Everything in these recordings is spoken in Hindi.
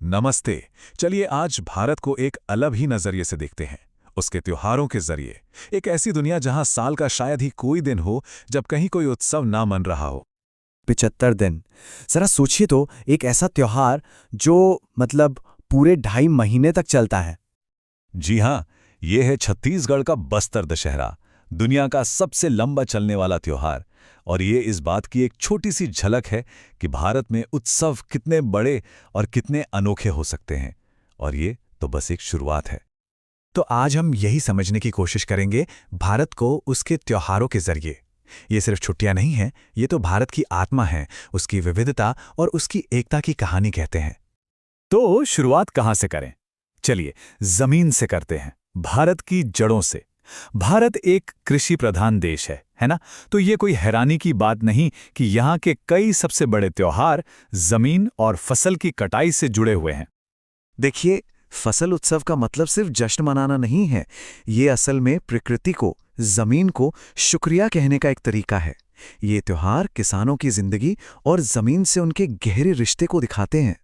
नमस्ते। चलिए आज भारत को एक अलग ही नजरिए से देखते हैं, उसके त्योहारों के जरिए। एक ऐसी दुनिया जहां साल का शायद ही कोई दिन हो जब कहीं कोई उत्सव ना मन रहा हो। 75 दिन। जरा सोचिए तो, एक ऐसा त्योहार जो पूरे 2.5 महीने तक चलता है। जी हाँ, ये है छत्तीसगढ़ का बस्तर दशहरा, दुनिया का सबसे लंबा चलने वाला त्योहार। और ये इस बात की एक छोटी सी झलक है कि भारत में उत्सव कितने बड़े और कितने अनोखे हो सकते हैं। और ये तो बस एक शुरुआत है। तो आज हम यही समझने की कोशिश करेंगे भारत को उसके त्योहारों के जरिए। ये सिर्फ छुट्टियां नहीं हैं, ये तो भारत की आत्मा है, उसकी विविधता और उसकी एकता की कहानी कहते हैं। तो शुरुआत कहाँ से करें? चलिए जमीन से करते हैं, भारत की जड़ों से। भारत एक कृषि प्रधान देश है ना? तो ये कोई हैरानी की बात नहीं कि यहाँ के कई सबसे बड़े त्योहार जमीन और फसल की कटाई से जुड़े हुए हैं। देखिए, फसल उत्सव का मतलब सिर्फ जश्न मनाना नहीं है। ये असल में प्रकृति को, जमीन को शुक्रिया कहने का एक तरीका है। ये त्योहार किसानों की जिंदगी और जमीन से उनके गहरे रिश्ते को दिखाते हैं।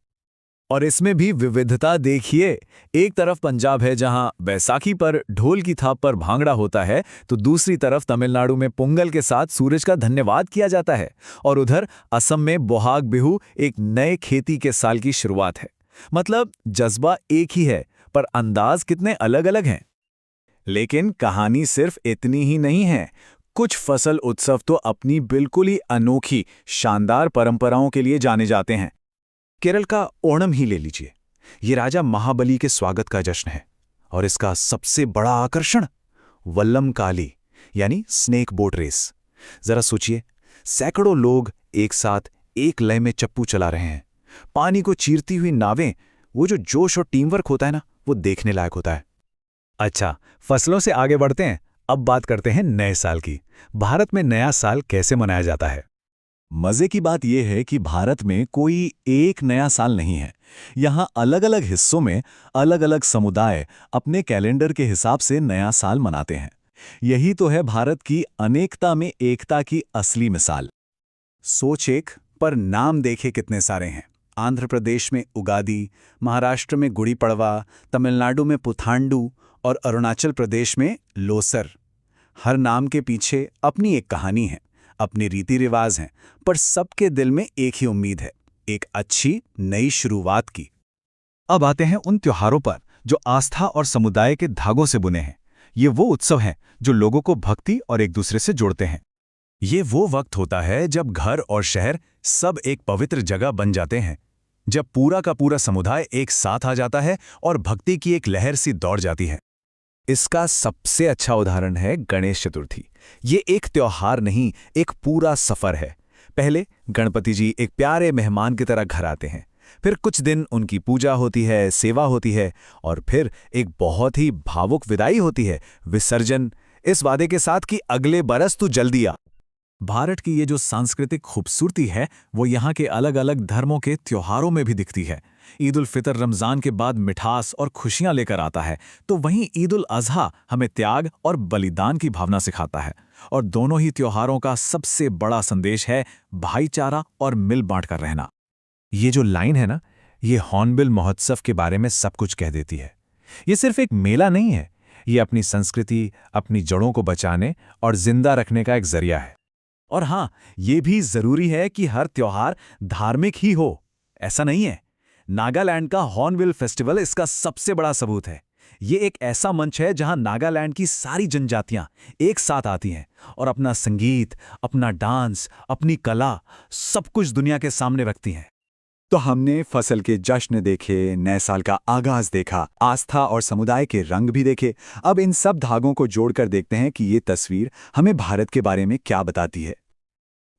और इसमें भी विविधता देखिए। एक तरफ पंजाब है जहां बैसाखी पर ढोल की थाप पर भांगड़ा होता है, तो दूसरी तरफ तमिलनाडु में पोंगल के साथ सूरज का धन्यवाद किया जाता है। और उधर असम में बोहाग बिहू एक नए खेती के साल की शुरुआत है। मतलब जज्बा एक ही है, पर अंदाज कितने अलग अलग हैं। लेकिन कहानी सिर्फ इतनी ही नहीं है। कुछ फसल उत्सव तो अपनी बिल्कुल ही अनोखी, शानदार परंपराओं के लिए जाने जाते हैं। केरल का ओणम ही ले लीजिए। ये राजा महाबली के स्वागत का जश्न है। और इसका सबसे बड़ा आकर्षण वल्लम काली यानी स्नेक बोट रेस। जरा सोचिए, सैकड़ों लोग एक साथ एक लय में चप्पू चला रहे हैं। पानी को चीरती हुई नावें, वो जो जोश और टीम वर्क होता है ना, वो देखने लायक होता है। अच्छा, फसलों से आगे बढ़ते हैं। अब बात करते हैं नए साल की। भारत में नया साल कैसे मनाया जाता है? मजे की बात यह है कि भारत में कोई एक नया साल नहीं है। यहाँ अलग अलग हिस्सों में अलग अलग समुदाय अपने कैलेंडर के हिसाब से नया साल मनाते हैं। यही तो है भारत की अनेकता में एकता की असली मिसाल। सोच एक, पर नाम देखे कितने सारे हैं। आंध्र प्रदेश में उगादी, महाराष्ट्र में गुड़ी पड़वा, तमिलनाडु में पुथांडू और अरुणाचल प्रदेश में लोसर। हर नाम के पीछे अपनी एक कहानी है, अपनी रीति रिवाज हैं, पर सबके दिल में एक ही उम्मीद है, एक अच्छी नई शुरुआत की। अब आते हैं उन त्योहारों पर जो आस्था और समुदाय के धागों से बुने हैं। ये वो उत्सव हैं जो लोगों को भक्ति और एक दूसरे से जोड़ते हैं। ये वो वक्त होता है जब घर और शहर सब एक पवित्र जगह बन जाते हैं, जब पूरा का पूरा समुदाय एक साथ आ जाता है और भक्ति की एक लहर सी दौड़ जाती है। इसका सबसे अच्छा उदाहरण है गणेश चतुर्थी। ये एक त्योहार नहीं, एक पूरा सफर है। पहले गणपति जी एक प्यारे मेहमान की तरह घर आते हैं, फिर कुछ दिन उनकी पूजा होती है, सेवा होती है, और फिर एक बहुत ही भावुक विदाई होती है, विसर्जन, इस वादे के साथ कि अगले बरस तू जल्दी आ। भारत की ये जो सांस्कृतिक खूबसूरती है, वो यहाँ के अलग अलग धर्मों के त्योहारों में भी दिखती है। ईद उल फितर रमज़ान के बाद मिठास और खुशियां लेकर आता है, तो वहीं ईद उल अज़हा हमें त्याग और बलिदान की भावना सिखाता है। और दोनों ही त्योहारों का सबसे बड़ा संदेश है भाईचारा और मिल बांट कर रहना। ये जो लाइन है ना, ये हॉर्नबिल महोत्सव के बारे में सब कुछ कह देती है। ये सिर्फ एक मेला नहीं है, ये अपनी संस्कृति, अपनी जड़ों को बचाने और जिंदा रखने का एक जरिया है। और हाँ, ये भी जरूरी है कि हर त्योहार धार्मिक ही हो, ऐसा नहीं है। नागालैंड का हॉर्नबिल फेस्टिवल इसका सबसे बड़ा सबूत है। ये एक ऐसा मंच है जहां नागालैंड की सारी जनजातियां एक साथ आती हैं और अपना संगीत, अपना डांस, अपनी कला, सब कुछ दुनिया के सामने रखती हैं। तो हमने फसल के जश्न देखे, नए साल का आगाज देखा, आस्था और समुदाय के रंग भी देखे। अब इन सब धागों को जोड़कर देखते हैं कि ये तस्वीर हमें भारत के बारे में क्या बताती है।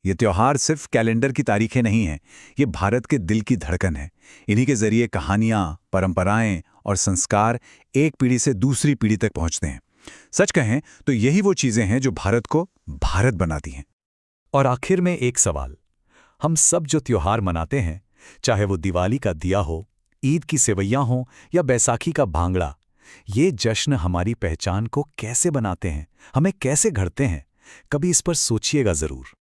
ये त्योहार सिर्फ कैलेंडर की तारीखें नहीं हैं, ये भारत के दिल की धड़कन है। इन्हीं के जरिए कहानियां, परंपराएं और संस्कार एक पीढ़ी से दूसरी पीढ़ी तक पहुंचते हैं। सच कहें तो यही वो चीजें हैं जो भारत को भारत बनाती हैं। और आखिर में एक सवाल, हम सब जो त्योहार मनाते हैं, चाहे वो दिवाली का दिया हो, ईद की सेवैयां हो या बैसाखी का भांगड़ा, ये जश्न हमारी पहचान को कैसे बनाते हैं, हमें कैसे गढ़ते हैं? कभी इस पर सोचिएगा जरूर।